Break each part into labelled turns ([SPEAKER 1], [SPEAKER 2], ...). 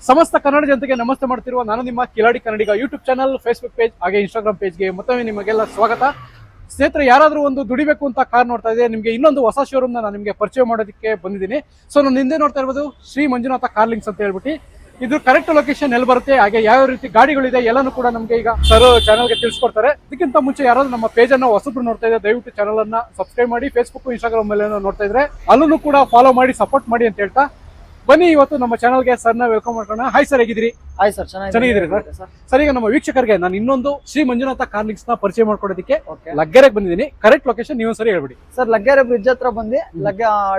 [SPEAKER 1] ಸಮಸ್ತ ಕನ್ನಡ ಜನತೆಗೆ ನಮಸ್ತೆ ಮಾಡ್ತಿರುವ ನಾನು ನಿಮ್ಮ ಕಿಲಾಡಿ ಕನ್ನಡಿಗ ಯೂಟ್ಯೂಬ್ ಚಾನಲ್, ಫೇಸ್ಬುಕ್ ಪೇಜ್ ಹಾಗೆ ಇನ್ಸ್ಟಾಗ್ರಾಮ್ ಪೇಜ್ಗೆ ಮತ್ತೊಮ್ಮೆ ನಿಮಗೆಲ್ಲ ಸ್ವಾಗತ. ಸ್ನೇಹಿತರೆ, ಯಾರಾದರೂ ಒಂದು ದುಡಿಬೇಕು ಅಂತ ಕಾರ್ ನೋಡ್ತಾ ಇದೆ, ನಿಮಗೆ ಇನ್ನೊಂದು ಹೊಸ ಶೋರೂಮ್ ನಾನು ನಿಮಗೆ ಪರಿಚಯ ಮಾಡೋದಕ್ಕೆ ಬಂದಿದ್ದೀನಿ. ಸೊ ನಾನು ಹಿಂದೆ ನೋಡ್ತಾ ಇರ್ಬೋದು ಶ್ರೀ ಮಂಜುನಾಥ ಕಾರ್ ಲಿಂಕ್ಸ್ ಅಂತ ಹೇಳ್ಬಿಟ್ಟು. ಇದು ಕರೆಕ್ಟ್ ಲೊಕೇಶನ್ ಎಲ್ಲಿ ಬರುತ್ತೆ, ಹಾಗೆ ಯಾವ ರೀತಿ ಗಾಡಿಗಳಿದೆ ಎಲ್ಲಾನು ಕೂಡ ನಮಗೆ ಈಗ ಸರ್ ಚಾನಲ್ಗೆ ತಿಳಿಸ್ಕೊಡ್ತಾರೆ. ಇದಕ್ಕಿಂತ ಮುಂಚೆ ಯಾರಾದ್ರೂ ನಮ್ಮ ಪೇಜ್ ಅನ್ನ ಹೊಸಬ್ರು ನೋಡ್ತಾ ಇದ್ರೆ ದಯವಿಟ್ಟು ಚಾನಲ್ ಅನ್ನ ಸಬ್ಸ್ಕ್ರೈಬ್ ಮಾಡಿ, ಫೇಸ್ಬುಕ್ ಇನ್ಸ್ಟಾಗ್ರಾಮ್ ಮೇಲೆ ನೋಡ್ತಾ ಇದ್ರೆ ಅಲ್ಲೂ ಕೂಡ ಫಾಲೋ ಮಾಡಿ, ಸಪೋರ್ಟ್ ಮಾಡಿ ಅಂತ ಹೇಳ್ತಾ ಬನ್ನಿ ಇವತ್ತು ನಮ್ಮ ಚಾನಲ್ಗೆ ಸರ್ನ ವೆಲ್ಕಮ್ ಮಾಡ್ಕೋಣ. ಹಾಯ್ ಸರ್, ಹೇಗಿದ್ದೀರಿ?
[SPEAKER 2] ಹಾಯ್ ಸರ್,
[SPEAKER 1] ಚೆನ್ನಾಗಿದ್ದೀರಿ ಸರ್? ಸರ್, ಈಗ ನಮ್ಮ ವೀಕ್ಷಕರಿಗೆ ನಾನು ಇನ್ನೊಂದು ಶ್ರೀ ಮಂಜುನಾಥ ಕಾರ್ ಲಿಂಕ್ಸ್ ನ ಪರಿಚಯ ಮಾಡ್ಕೊಡೋದಕ್ಕೆ ಲಗ್ಗೆರೆಗೆ ಬಂದಿದ್ದೀನಿ. ಕರೆಕ್ಟ್ ಲೊಕೇಶನ್ ನೀವು ಸರಿ ಹೇಳ್ಬಿಡಿ
[SPEAKER 2] ಸರ್. ಲಗ್ಗೆರೆ ಬ್ರಿಡ್ಜ್ ಹತ್ರ ಬಂದು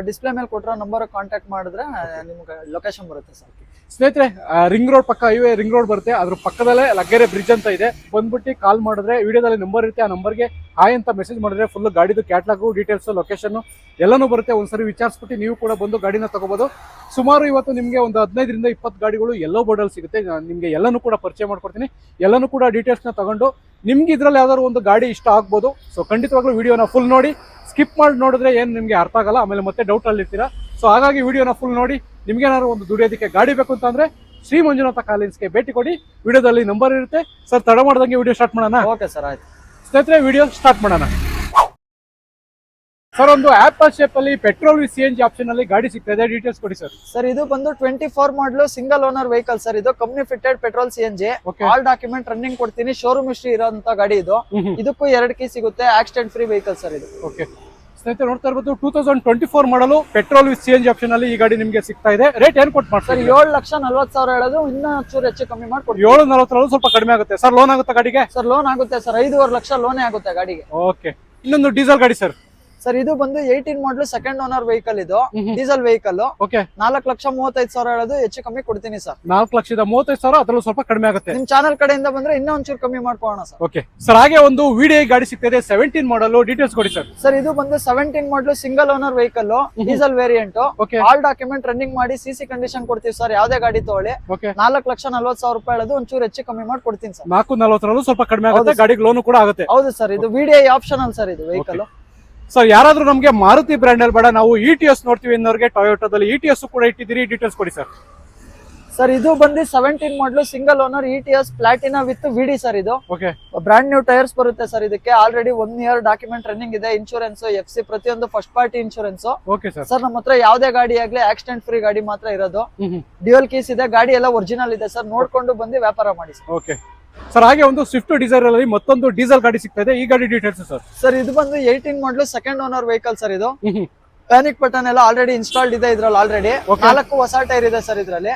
[SPEAKER 2] ಡಿಸ್ಪ್ಲೇ ಮೇಲೆ ಕೊಟ್ಟಿರೋ ನಂಬರ್ ಕಾಂಟ್ಯಾಕ್ಟ್ ಮಾಡಿದ್ರೆ ನಿಮ್ಗೆ ಲೊಕೇಶನ್ ಬರುತ್ತೆ ಸರ್.
[SPEAKER 1] ಸ್ನೇಹಿತರೆ, ರಿಂಗ್ ರೋಡ್ ಪಕ್ಕ ಹೈವೇ ರಿಂಗ್ ರೋಡ್ ಬರುತ್ತೆ, ಅದ್ರ ಪಕ್ಕದಲ್ಲೇ ಲಗ್ಗೆರೆ ಬ್ರಿಡ್ಜ್ ಅಂತ ಇದೆ. ಬಂದ್ಬಿಟ್ಟು ಕಾಲ್ ಮಾಡಿದ್ರೆ ವಿಡಿಯೋದಲ್ಲಿ ನಂಬರ್ ಇರುತ್ತೆ, ಆ ನಂಬರ್ಗೆ ಹಾಯ್ ಅಂತ ಮೆಸೇಜ್ ಮಾಡಿದ್ರೆ ಫುಲ್ ಗಾಡಿದು ಕ್ಯಾಟ್ಲಾಗು, ಡೀಟೇಲ್ಸ್, ಲೊಕೇಶನ್ ಎಲ್ಲಾನು ಬರುತ್ತೆ. ಒಂದ್ಸರಿ ವಿಚಾರಿಸ್ಬಿಟ್ಟು ನೀವು ಕೂಡ ಬಂದು ಗಾಡಿನ ತಗೋಬಹುದು. ಸುಮಾರು ಇವತ್ತು ನಿಮಗೆ ಒಂದು 15ರಿಂದ 20 ಗಾಡಿಗಳು ಎಲ್ಲೋ ಬೋರ್ಡಲ್ಲಿ ಸಿಗುತ್ತೆ. ನಿಮಗೆ ಎಲ್ಲಾನು ಕೂಡ ಪರಿಚಯ ಮಾಡ್ಕೊಡ್ತೀನಿ. ಎಲ್ಲಾನು ಕೂಡ ಡೀಟೇಲ್ಸ್ ನ ತಗೊಂಡು ನಿಮ್ಗೆ ಇದ್ರಲ್ಲಿ ಯಾವ್ದಾದ್ರು ಒಂದು ಗಾಡಿ ಇಷ್ಟ ಆಗ್ಬೋದು. ಸೊ ಖಂಡಿತವಾಗ್ಲೂ ವಿಡಿಯೋನ ಫುಲ್ ನೋಡಿ. ಸ್ಕಿಪ್ ಮಾಡಿ ನೋಡಿದ್ರೆ ಏನು ನಿಮಗೆ ಅರ್ಥ ಆಗಲ್ಲ, ಆಮೇಲೆ ಮತ್ತೆ ಡೌಟ್ ಅಲ್ಲಿ ಇರ್ತೀರಾ. ಸೊ ಹಾಗಾಗಿ ವಿಡಿಯೋನ ಫುಲ್ ನೋಡಿ. ನಿಮ್ಗೆ ಏನಾದ್ರು ಒಂದು ದುಡಿಯೋದಕ್ಕೆ ಗಾಡಿ ಬೇಕು ಅಂತಂದ್ರೆ ಶ್ರೀ ಮಂಜುನಾಥ ಕಾರ್ ಲಿಂಕ್ಸ್ಗೆ ಭೇಟಿ ಕೊಡಿ. ವಿಡಿಯೋದಲ್ಲಿ ನಂಬರ್ ಇರುತ್ತೆ. ಸರ್, ತಡ ಮಾಡ್ದಂಗೆ ವಿಡಿಯೋ ಸ್ಟಾರ್ಟ್ ಮಾಡೋಣ.
[SPEAKER 2] ಓಕೆ ಸರ್, ಆಯ್ತು.
[SPEAKER 1] ಸ್ನೇಹಿತರೆ, ವಿಡಿಯೋ ಸ್ಟಾರ್ಟ್ ಮಾಡೋಣ. ಸರ್, ಒಂದು ಆಪಲ್ ಶೇಪ್ ಅಲ್ಲಿ ಪೆಟ್ರೋಲ್ ವಿತ್ CNG ಆಪ್ಷನ್ ಅಲ್ಲಿ ಗಾಡಿ ಸಿಗ್ತಾ ಇದೆ, ಡೀಟೇಲ್ಸ್ ಕೊಡಿ ಸರ್.
[SPEAKER 2] ಸರ್, ಇದು ಬಂದು 24 ಮಾಡಲು ಸಿಂಗಲ್ ಓನರ್ ವೆಹಿಕಲ್ ಸರ್. ಇದು company fitted petrol CNG. All document running ಕೊಡ್ತೀನಿ. ಶೋರೂಮ್ ಹಿಸ್ಟ್ರಿ ಇರೋಂತ ಗಾಡಿ ಇದು. ಇದಕ್ಕೂ 2 ಕೀ ಸಿಗುತ್ತೆ. ಆಕ್ಸಿಡೆಂಟ್ ಫ್ರೀ ವೆಹಿಕಲ್ ಸರ್ ಇದು.
[SPEAKER 1] ಓಕೆ ಸ್ನೇಹಿತರೆ, ನೋಡ್ತಾ ಇರ್ಬೋದು 2024 ಮಾಡಲು ಪೆಟ್ರೋಲ್ ವಿತ್ CNG ಆಪ್ಷನ್ ಅಲ್ಲಿ ಈ ಗಾಡಿ ನಿಮಗೆ ಸಿಗ್ತಾ ಇದೆ. ರೇಟ್ ಏನ್ ಕೊಟ್ಟು ಮಾಡ್ತಾರೆ?
[SPEAKER 2] 7,40,000 ಹೇಳೋದು, ಇನ್ನೂ ಚೂರು ಹೆಚ್ಚು ಕಮ್ಮಿ ಮಾಡ್ಕೊಡ್ತೀವಿ.
[SPEAKER 1] 7,40,000 ಸ್ವಲ್ಪ ಕಡಿಮೆ ಆಗುತ್ತೆ ಸರ್. ಲೋನ್ ಆಗುತ್ತೆ ಗಾಡಿಗೆ?
[SPEAKER 2] ಸರ್, ಲೋನ್ ಆಗುತ್ತೆ ಸರ್. 5.5 ಲಕ್ಷ ಲೋನೇ ಆಗುತ್ತೆ ಗಾಡಿಗೆ.
[SPEAKER 1] ಓಕೆ, ಇನ್ನೊಂದು ಡೀಸೆಲ್ ಗಾಡಿ ಸರ್.
[SPEAKER 2] ಸರ್, ಇದು ಬಂದು 18 ಮಾಡಲು ಸೆಕೆಂಡ್ ಓನರ್ ವೆಹಿಕಲ್. ಇದು ಡೀಸೆಲ್ ವೆಹಿಕಲ್.
[SPEAKER 1] ಓಕೆ,
[SPEAKER 2] 4,35,000 ಹೇಳೋದು, ಹೆಚ್ಚು ಕಮ್ಮಿ ಕೊಡ್ತೀನಿ ಸರ್.
[SPEAKER 1] 4,35,000, ಅದ್ರಲ್ಲಿ ಸ್ವಲ್ಪ ಕಡಿಮೆ ಆಗುತ್ತೆ.
[SPEAKER 2] ನಿಮ್ ಚಾನಲ್ ಕಡೆಯಿಂದ ಬಂದ್ರೆ ಇನ್ನೂ ಒಂಚೂರು ಕಮ್ಮಿ ಮಾಡ್ಕೋಣ ಸರ್.
[SPEAKER 1] ಓಕೆ ಸರ್, ಹಾಗೆ ಒಂದು ವಿಡಿಯೋ ಗಾಡಿ ಸಿಗ್ತದೆ 17 ಮಾಡಲ್, ಡೀಟೇಲ್ಸ್ ಕೊಡಿ ಸರ್.
[SPEAKER 2] ಸರ್, ಇದು ಬಂದು 17 ಮಾಡಲು single owner vehicle, diesel variant. All document running ಮಾಡಿ CC ಕಂಡೀಷನ್ ಕೊಡ್ತೀವಿ ಸರ್. ಯಾವ್ದೇ ಗಾಡಿ ತಗೊಳ್ಳಿ. 4,40,000 ರೂಪಾಯಿ ಹೇಳೋದು, ಒಂಚೂರು ಹೆಚ್ಚು ಕಮ್ಮಿ ಮಾಡಿ ಕೊಡ್ತೀನಿ ಸರ್.
[SPEAKER 1] 4,40,000 ಸ್ವಲ್ಪ ಕಡಿಮೆ ಆಗುತ್ತೆ. ಗಾಡಿಗೆ ಲೋನ್ ಕೂಡ ಆಗುತ್ತೆ.
[SPEAKER 2] ಹೌದು ಸರ್, ಇದು ವಿಡಿಐ ಆಪ್ಷನಲ್ ಸರ್ ಇದು ವೆಹಿಕಲ್.
[SPEAKER 1] ಸರ್, ಯಾರಾದ್ರೂ ನಮಗೆ ಮಾರುತಿ ಬ್ರ್ಯಾಂಡ್ ಅಲ್ಲಿ ಬೇಡ, ನಾವು ETS ನೋಡ್ತೀವಿ ಅನ್ನೋರಿಗೆ ಟೊಯೋಟಾದಲ್ಲಿ ETS ಕೂಡ ಇಟ್ಟಿದ್ದೀರಿ, ಡೀಟೇಲ್ಸ್ ಕೊಡಿ ಸರ್.
[SPEAKER 2] ಸರ್, ಇದು ಬಂದು 17 ಮಾಡಲು single owner ETS Platina with VD sir. ಇದು ಬ್ರಾಂಡ್ ನ್ಯೂ ಟೈರ್ಸ್ ಬರುತ್ತೆ ಸರ್. ಇದಕ್ಕೆ ಆಲ್ರೆಡಿ 1 ಇಯರ್ ಡಾಕ್ಯುಮೆಂಟ್ ರನ್ನಿಂಗ್ ಇದೆ. ಇನ್ಶೂರೆನ್ಸ್, FC ಪ್ರತಿಯೊಂದು ಫಸ್ಟ್ ಪಾರ್ಟಿ ಇನ್ಶೂರೆನ್ಸ್. ಸರ್, ನಮ್ಮ ಹತ್ರ ಯಾವ್ದೇ ಗಾಡಿ ಆಗ್ಲಿ ಆಕ್ಸಿಡೆಂಟ್ ಫ್ರೀ ಗಾಡಿ ಮಾತ್ರ ಇರೋದು. ಡ್ಯೂಯಲ್ ಕೀಸ್ ಇದೆ. ಗಾಡಿ ಎಲ್ಲ ಒರಿಜಿನಲ್ ಇದೆ ಸರ್. ನೋಡ್ಕೊಂಡು ಬಂದು ವ್ಯಾಪಾರ ಮಾಡಿ ಸರ್.
[SPEAKER 1] ಓಕೆ ಸರ್, ಹಾಗೆ ಒಂದು ಸ್ವಿಫ್ಟ್ ಡಿಸೈರ್ ಅಲ್ಲಿ ಮತ್ತೊಂದು ಡೀಸೆಲ್ ಗಾಡಿ ಸಿಗ್ತಾ ಇದೆ. ಈ ಗಾಡಿ ಡೀಟೇಲ್ಸ್ ಸರ್.
[SPEAKER 2] ಸರ್, ಇದು ಬಂದು 18 ಮಾಡಲು ಸೆಕೆಂಡ್ ಓನರ್ ವೆಹಿಕಲ್ ಸರ್. ಇದು ಪ್ಯಾನಿಕ್ ಬಟನ್ ಎಲ್ಲ ಆಲ್ರೆಡಿ ಇನ್ಸ್ಟಾಲ್ಡ್ ಇದೆ ಇದ್ರಲ್ಲಿ. ಆಲ್ರೆಡಿ 4 ಹೊಸ ಟೈರ್ ಇದೆ ಸರ್ ಇದ್ರಲ್ಲಿ.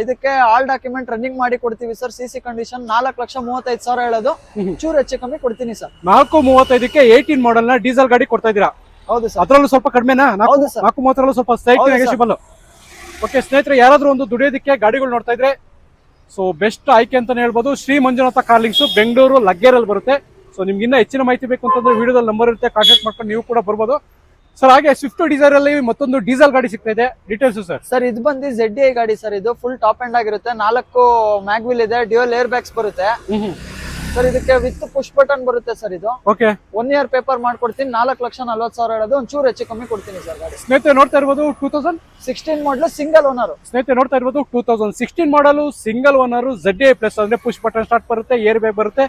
[SPEAKER 2] ಇದಕ್ಕೆ ಆಲ್ ಡಾಕ್ಯುಮೆಂಟ್ ರನ್ನಿಂಗ್ ಮಾಡಿ ಕೊಡ್ತೀವಿ ಸರ್. CC condition. 4,35,000 ಹೇಳೋದು, ಚೂರು ಹೆಚ್ಚು ಕಮ್ಮಿ ಕೊಡ್ತೀನಿ ಸರ್.
[SPEAKER 1] 4,35ಕ್ಕೆ 18 ಮಾಡಲ್ ನ ಡೀಸೆಲ್ ಗಾಡಿ ಕೊಡ್ತಾ ಇದೀರಾ?
[SPEAKER 2] ಹೌದು ಸರ್.
[SPEAKER 1] ಅದ್ರಲ್ಲೂ ಸ್ವಲ್ಪ ಕಡಿಮೆನಾ? 4,30 ಸ್ವಲ್ಪ ಸೈಕಲ್ ನೆಗೋಷಿಯಬಲ್. ಓಕೆ ಸ್ನೇಹಿತರೆ, ಯಾರಾದ್ರೂ ಒಂದು ದುಡಿಯೋದಕ್ಕೆ ಗಾಡಿಗಳು ನೋಡ್ತಾ ಇದ್ರೆ ಸೊ ಬೆಸ್ಟ್ ಆಯ್ಕೆ ಅಂತಾನೆ ಹೇಳ್ಬೋದು. ಶ್ರೀ ಮಂಜುನಾಥ ಕಾರ್ ಲಿಂಕ್ಸ್, ಬೆಂಗಳೂರು ಲಗ್ಗೆರೆಲ್ಲಿ ಬರುತ್ತೆ. ಸೊ ನಿಮ್ಗೆ ಇನ್ನ ಹೆಚ್ಚಿನ ಮಾಹಿತಿ ಬೇಕು ಅಂತಂದ್ರೆ ವಿಡಿಯೋದಲ್ಲಿ ನಂಬರ್ ಇರುತ್ತೆ, ಕಾಂಟ್ಯಾಕ್ಟ್ ಮಾಡ್ಕೊಂಡು ನೀವು ಕೂಡ ಬರ್ಬೋದು ಸರ್. ಹಾಗೆ ಸ್ವಿಫ್ಟ್ ಡಿಸೈರ್ ಅಲ್ಲಿ ಮತ್ತೊಂದು ಡೀಸೆಲ್ ಗಾಡಿ ಸಿಗ್ತಾ ಇದೆ, ಡೀಟೇಲ್ಸ್ ಸರ್.
[SPEAKER 2] ಸರ್, ಇದು ಬಂದು ZDI ಗಾಡಿ ಸರ್. ಇದು ಫುಲ್ ಟಾಪ್ ಎಂಡ್ ಆಗಿರುತ್ತೆ. 4 ಮ್ಯಾಗ್ವಿಲ್ ಇದೆ. ಡ್ಯೂಯಲ್ ಏರ್ ಬ್ಯಾಗ್ಸ್ ಬರುತ್ತೆ ಸರ್. ಇದಕ್ಕೆ ವಿತ್ ಪುಷ್ ಬಟನ್ ಬರುತ್ತೆ ಸರ್. ಇದು 1 ಇಯರ್ ಪೇಪರ್ ಮಾಡ್ಕೊಡ್ತೀನಿ. 4,40,000 ಹೇಳೋದು, ಒಂಚೂರು ಹೆಚ್ಚು ಕಮ್ಮಿ ಕೊಡ್ತೀನಿ ಸರ್ ಗಾಡಿ.
[SPEAKER 1] ಸ್ನೇಹಿತರೆ, ನೋಡ್ತಾ ಇರ್ಬೋದು 2016
[SPEAKER 2] ಮಾಡಲು ಸಿಂಗಲ್ ಓನರ್.
[SPEAKER 1] ಸ್ನೇಹಿತರೆ, ನೋಡ್ತಾ ಇರ್ಬೋದು 2016 ಮಾಡಲು ಸಿಂಗಲ್ ಓನರ್. ZDI ಪ್ಲಸ್ ಅಂದ್ರೆ ಪುಷ್ ಬಟನ್ ಸ್ಟಾರ್ಟ್ ಬರುತ್ತೆ, ಏರ್ ಬ್ಯಾಗ್ ಬರುತ್ತೆ,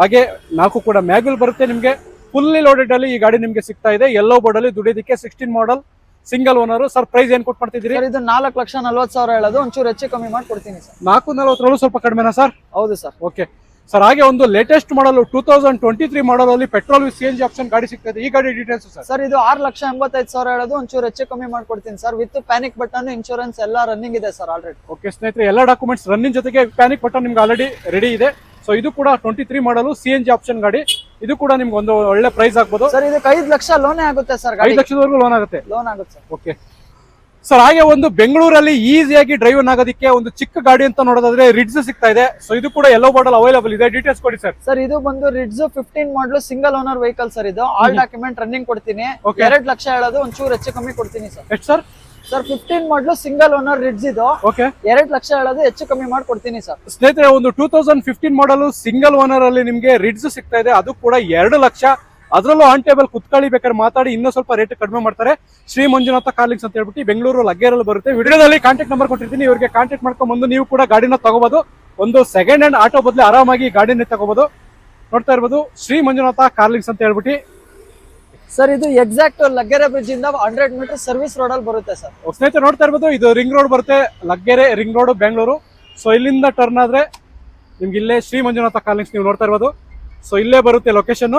[SPEAKER 1] ಹಾಗೆ 4 ಕೂಡ ಮ್ಯಾಗ್ವಿಲ್ ಬರುತ್ತೆ. ನಿಮ್ಗೆ ಫುಲ್ಲಿ ಲೋಡೆಡ್ ಅಲ್ಲಿ ಈ ಗಾಡಿ ನಿಮ್ಗೆ ಸಿಗ್ತಾ ಇದೆ. ಯೆಲ್ಲೋ ಬೋರ್ಡ್ ಅಲ್ಲಿ ದುಡಿಯೋದಕ್ಕೆ 16 model single owner. Sir, price ಏನ್ ಕೊಟ್ಟು ಮಾಡ್ತಿದ್ದೀರಿ?
[SPEAKER 2] ಇದು 4,40,000 ಹೇಳೋದು, ಒಂಚೂರು ಹೆಚ್ಚು ಕಮ್ಮಿ ಮಾಡಿ ಕೊಡ್ತೀನಿ ಸರ್.
[SPEAKER 1] 4,40 ಸ್ವಲ್ಪ ಕಡಿಮೆನಾ ಸರ್?
[SPEAKER 2] ಹೌದು ಸರ್.
[SPEAKER 1] ಓಕೆ ಸರ್, ಹಾಗೆ ಒಂದು ಲೇಟೆಸ್ಟ್ ಮಾಡಲ್ 2023 ಮಾಡಲ್ ಅಲ್ಲಿ ಪೆಟ್ರೋಲ್ ವಿತ್ CNG ಆಪ್ಷನ್ ಗಾಡಿ ಸಿಗ್ತದೆ. ಈ ಗಾಡಿ ಡೀಟೇಲ್ಸ್ ಸರ್.
[SPEAKER 2] ಸರ್, ಇದು 6,85,000 ಹೇಳೋದು, ಒಂಚೂರು ಹೆಚ್ಚು ಕಮ್ಮಿ ಮಾಡ್ಕೊಡ್ತೀನಿ sir. With panic button, insurance ಎಲ್ಲ ರನ್ನಿಂಗ್ ಇದೆ ಸರ್ ಆಲ್ರೆಡಿ.
[SPEAKER 1] ಓಕೆ ಸ್ನೇಹಿತರೆ, ಎಲ್ಲ ಡಾಕ್ಯುಮೆಂಟ್ಸ್ ರನ್ನಿಂಗ್ ಜೊತೆಗೆ ಪ್ಯಾನಿಕ್ ಬಟನ್ ನಿಮ್ಗೆ ಆಲ್ರೆಡಿ ರೆಡಿ ಇದೆ. ಸೊ ಇದು ಕೂಡ 23 ಮಾಡಲು CNG ಆಪ್ಷನ್ ಗಾಡಿ. ಇದು ಕೂಡ ನಿಮ್ಗೆ ಒಂದು ಒಳ್ಳೆ ಪ್ರೈಸ್ ಆಗ್ಬೋದು
[SPEAKER 2] ಸರ್. ಇದಕ್ಕೆ 5 ಲಕ್ಷ ಲೋನೇ ಆಗುತ್ತೆ ಸರ್.
[SPEAKER 1] 5 ಲಕ್ಷದವರೆಗೂ ಲೋನ್ ಆಗುತ್ತೆ
[SPEAKER 2] ಸರ್.
[SPEAKER 1] ಓಕೆ ಸರ್, ಹಾಗೆ ಒಂದು ಬೆಂಗಳೂರಲ್ಲಿ ಈಸಿಯಾಗಿ ಡ್ರೈವ್ ಆಗೋದಕ್ಕೆ ಒಂದು ಚಿಕ್ಕ ಗಾಡಿ ಅಂತ ನೋಡೋದಾದ್ರೆ ರಿಡ್ಸ್ ಸಿಗ್ತಾ ಇದೆ. ಸೊ ಇದು ಕೂಡ ಯೆಲ್ಲೋ ಬಾರ್ಡಲ್ ಅವೈಲೇಬಲ್ ಇದೆ, ಡೀಟೇಲ್ಸ್ ಕೊಡಿ ಸರ್.
[SPEAKER 2] ಸರ್, ಇದು ಬಂದು ರಿಡ್ಸ್ 15 ಮಾಡಲು ಸಿಂಗಲ್ ಓನರ್ ವೆಹಿಕಲ್ ಸರ್. ಇದು ಆಲ್ ಡಾಕ್ಯುಮೆಂಟ್ ರನ್ನಿಂಗ್ ಕೊಡ್ತೀನಿ. 2 ಲಕ್ಷ ಹೇಳೋದು, ಒಂಚೂರು ಹೆಚ್ಚು ಕಮ್ಮಿ ಕೊಡ್ತೀನಿ ಸರ್.
[SPEAKER 1] ಎಷ್ಟು ಸರ್?
[SPEAKER 2] ಸರ್, 15 ಮಾಡಲು ಸಿಂಗಲ್ ಓನರ್ ರಿಡ್ಸ್ ಇದು. 2 ಲಕ್ಷ ಹೇಳೋದು, ಹೆಚ್ಚು ಕಮ್ಮಿ ಮಾಡಿ ಕೊಡ್ತೀನಿ ಸರ್.
[SPEAKER 1] ಸ್ನೇಹಿತರೆ, ಒಂದು 2015 ಮಾಡಲು ಸಿಂಗಲ್ ಓನರ್ ಅಲ್ಲಿ ನಿಮ್ಗೆ ರಿಡ್ಸ್ ಸಿಗ್ತಾ ಇದೆ. ಅದು ಕೂಡ 2 ಲಕ್ಷ. ಅದರಲ್ಲೂ ಆನ್ ಟೇಬಲ್ ಕುತ್ಕೊಳ್ಳಿ ಬೇಕಾದ್ರೆ ಮಾತಾಡಿ ಇನ್ನೂ ಸ್ವಲ್ಪ ರೇಟ್ ಕಡಿಮೆ ಮಾಡ್ತಾರೆ. ಶ್ರೀ ಮಂಜುನಾಥ ಕಾರ್ಲಿಂಗ್ಸ್ ಅಂತ ಹೇಳ್ಬಿಟ್ಟು ಬೆಂಗಳೂರು ಲಗ್ಗೆರೆಯಲ್ಲಿ ಬರುತ್ತೆ. ವಿಡಿಯೋದಲ್ಲಿ ಕಾಂಟ್ಯಾಕ್ಟ್ ನಂಬರ್ ಕೊಟ್ಟಿರ್ತೀನಿ, ಇವರಿಗೆ ಕಾಂಟ್ಯಾಕ್ಟ್ ಮಾಡ್ಕೊಂಡು ಬಂದು ನೀವು ಕೂಡ ಗಾಡಿನ ತಗೋಬಹುದು. ಒಂದು ಸೆಕೆಂಡ್ ಹ್ಯಾಂಡ್ ಆಟೋ ಬದಲು ಆರಾಮಾಗಿ ಗಾಡಿನ ತಗೋಬಹುದು. ನೋಡ್ತಾ ಇರ್ಬೋದು ಶ್ರೀ ಮಂಜುನಾಥ ಕಾರ್ಲಿಂಗ್ಸ್ ಅಂತ ಹೇಳ್ಬಿಟ್ಟು.
[SPEAKER 2] ಸರ್ ಇದು ಎಕ್ಸಾಕ್ಟ್ ಲಗ್ಗೆರೆ ಬ್ರಿಡ್ಜ್ ಇಂದ 100 ಮೀಟರ್ ಸರ್ವಿಸ್ ರೋಡ್ ಅಲ್ಲಿ ಬರುತ್ತೆ ಸರ್.
[SPEAKER 1] ಸ್ನೇಹಿತರೆ ನೋಡ್ತಾ ಇರ್ಬೋದು, ಇದು ರಿಂಗ್ ರೋಡ್ ಬರುತ್ತೆ, Laggere ring road Bengaluru. So ಇಲ್ಲಿಂದ ಟರ್ನ್ ಆದ್ರೆ ನಿಮ್ಗೆ ಇಲ್ಲೇ ಶ್ರೀ ಮಂಜುನಾಥ ಕಾರ್ಲಿಂಗ್ಸ್ ನೀವು ನೋಡ್ತಾ ಇರ್ಬೋದು. ಸೊ ಇಲ್ಲೇ ಬರುತ್ತೆ ಲೊಕೇಶನ್.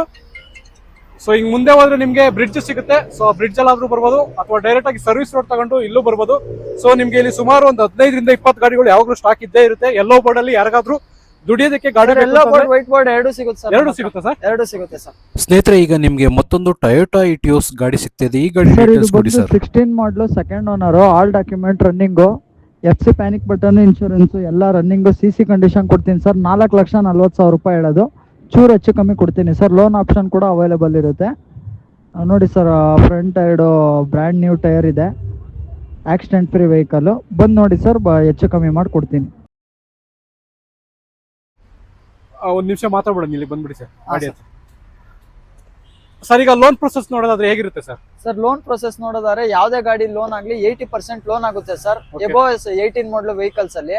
[SPEAKER 1] ಸೊ ಹಿಂಗ್ ಮುಂದೆ ಹೋದ್ರೆ ನಿಮ್ಗೆ ಬ್ರಿಡ್ಜ್ ಸಿಗುತ್ತೆ. ಸೊ ಆ ಬ್ರಿಡ್ಜ್ ಅಲ್ಲಾದ್ರೂ ಬರ್ಬೋದು ಅಥವಾ ಡೈರೆಕ್ಟ್ ಆಗಿ ಸರ್ವಿಸ್ ರೋಡ್ ತಗೊಂಡು ಇಲ್ಲೂ ಬರ್ಬೋದು. ಸೊ ನಿಮ್ಗೆ ಇಲ್ಲಿ ಸುಮಾರು ಒಂದು 15 ರಿಂದ 20 ಗಾಡಿಗಳು ಯಾವಾಗಲೂ ಸ್ಟಾಕ್ ಇದ್ದೇ ಇರುತ್ತೆ. ಎಲ್ಲೋ ಬೋರ್ಡ್ ಅಲ್ಲಿ ಯಾರಿಗಾದ್ರೂ ದುಡಿಯೋದಕ್ಕೆ ಗಾಡಿ
[SPEAKER 2] ಎಲ್ಲೋ ಬೋರ್ಡ್, ವೈಟ್ ಬೋರ್ಡ್ ಎರಡು ಸಿಗುತ್ತೆ ಸರ್.
[SPEAKER 1] ಎರಡು ಸಿಗುತ್ತೆ ಸರ್.
[SPEAKER 2] ಎರಡು ಸಿಗುತ್ತೆ ಸರ್.
[SPEAKER 3] ಸ್ನೇಹಿತರೆ, ಈಗ ನಿಮ್ಗೆ ಮತ್ತೊಂದು ಟೊಯೋಟಾ ಇಟಿಯೋಸ್ ಗಾಡಿ ಸಿಗ್ತಿದೆ. ಈ ಗಾಡಿ ಡೀಟೇಲ್ಸ್ ಕೊಡಿ ಸರ್.
[SPEAKER 2] 16 ಮಾಡಲು, second owner, all document running, FC panic button, insurance ಎಲ್ಲ ರನ್ನಿಂಗು, CC ಕಂಡೀಷನ್ ಕೊಡ್ತೀನಿ ಸರ್. 4,40,000 ರೂಪಾಯಿ ಹೇಳೋದು. ಚೂರು ಹೆಚ್ಚು ಕಮ್ಮಿ ಕೊಡ್ತೀನಿ ಸರ್. ಲೋನ್ ಆಪ್ಷನ್ ಕೂಡ ಅವೈಲೇಬಲ್ ಇರುತ್ತೆ. ನೋಡಿ ಸರ್, ಫ್ರಂಟ್ ಟೈರ್ಡು ಬ್ರ್ಯಾಂಡ್ ನ್ಯೂ ಟೈರ್ ಇದೆ. Accident free vehicle. ಬಂದು ನೋಡಿ ಸರ್, ಹೆಚ್ಚು ಕಮ್ಮಿ ಮಾಡಿ ಕೊಡ್ತೀನಿ.
[SPEAKER 1] ಒಂದ್ ನಿಮಿಷ ಮಾತಾಡ್ಬಿಡೋಣ, ಇಲ್ಲಿ ಬಂದ್ಬಿಡಿ ಸರ್ ಗಾಡಿ ಹತ್ರ. ಸರ್ ಈಗ ಲೋನ್ ಪ್ರೊಸೆಸ್ ನೋಡೋದಾದ್ರೆ ಹೇಗಿರುತ್ತೆ ಸರ್?
[SPEAKER 2] ಸರ್ ಲೋನ್ ಪ್ರೊಸೆಸ್ ನೋಡೋದಾದ್ರೆ ಯಾವುದೇ ಗಾಡಿ ಲೋನ್ ಆಗ್ಲಿ 80% ಲೋನ್ ಆಗುತ್ತೆ ಸರ್. ಎಬೋ 18 ಮಾಡಲ್ ವೆಹಿಕಲ್ಸ್ ಅಲ್ಲಿ.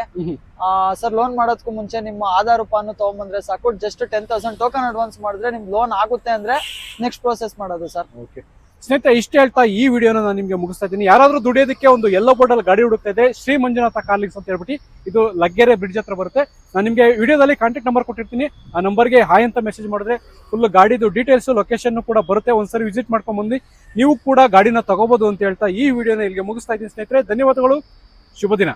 [SPEAKER 2] ಸರ್ ಲೋನ್ ಮಾಡೋದಕ್ಕೂ ಮುಂಚೆ ನಿಮ್ಮ ಆಧಾರ್ ಪಾನ್ ತಗೊಂಡ್ಬಂದ್ರೆ ಸಾಕು. ಜಸ್ಟ್ 10,000 ಟೋಕನ್ ಅಡ್ವಾನ್ಸ್ ಮಾಡಿದ್ರೆ ನಿಮ್ ಲೋನ್ ಆಗುತ್ತೆ ಅಂದ್ರೆ ನೆಕ್ಸ್ಟ್ ಪ್ರೊಸೆಸ್ ಮಾಡೋದು ಸರ್.
[SPEAKER 1] ಓಕೆ ಸ್ನೇಹಿತರೆ, ಇಷ್ಟ ಹೇಳ್ತಾ ಈ ವಿಡಿಯೋನ ನಾನು ನಿಮ್ಗೆ ಮುಗಿಸ್ತಾ ಇದ್ದೀನಿ. ಯಾರಾದ್ರೂ ದುಡಿಯೋದಕ್ಕೆ ಒಂದು ಎಲ್ಲೋ ಬೋರ್ಡ್ ಅಲ್ಲಿ ಗಾಡಿ ಹುಡುಕ್ತಾ ಇದೆ, ಶ್ರೀ ಮಂಜುನಾಥ ಕಾರ್ಲಿಂಗ್ಸ್ ಅಂತ ಹೇಳ್ಬಿಟ್ಟು ಇದು ಲಗ್ಗೆರೆ ಬ್ರಿಡ್ಜ್ ಹತ್ರ ಬರುತ್ತೆ. ನಾನು ನಿಮ್ಗೆ ವಿಡಿಯೋದಲ್ಲಿ ಕಾಂಟ್ಯಾಕ್ಟ್ ನಂಬರ್ ಕೊಟ್ಟಿರ್ತೀನಿ. ಆ ನಂಬರ್ಗೆ ಹಾಯ್ ಅಂತ ಮೆಸೇಜ್ ಮಾಡಿದ್ರೆ ಫುಲ್ ಗಾಡಿದು ಡೀಟೇಲ್ಸ್, ಲೊಕೇಶನ್ ಕೂಡ ಬರುತ್ತೆ. ಒಂದ್ಸರಿ ವಿಸಿಟ್ ಮಾಡ್ಕೊಂಡ್ ಬಂದು ನೀವು ಕೂಡ ಗಾಡಿನ ತಗೋಬಹುದು ಅಂತ ಹೇಳ್ತಾ ಈ ವಿಡಿಯೋನ ಇಲ್ಲಿಗೆ ಮುಗಿಸ್ತಾ ಇದ್ದೀನಿ ಸ್ನೇಹಿತರೆ. ಧನ್ಯವಾದಗಳು, ಶುಭ ದಿನ.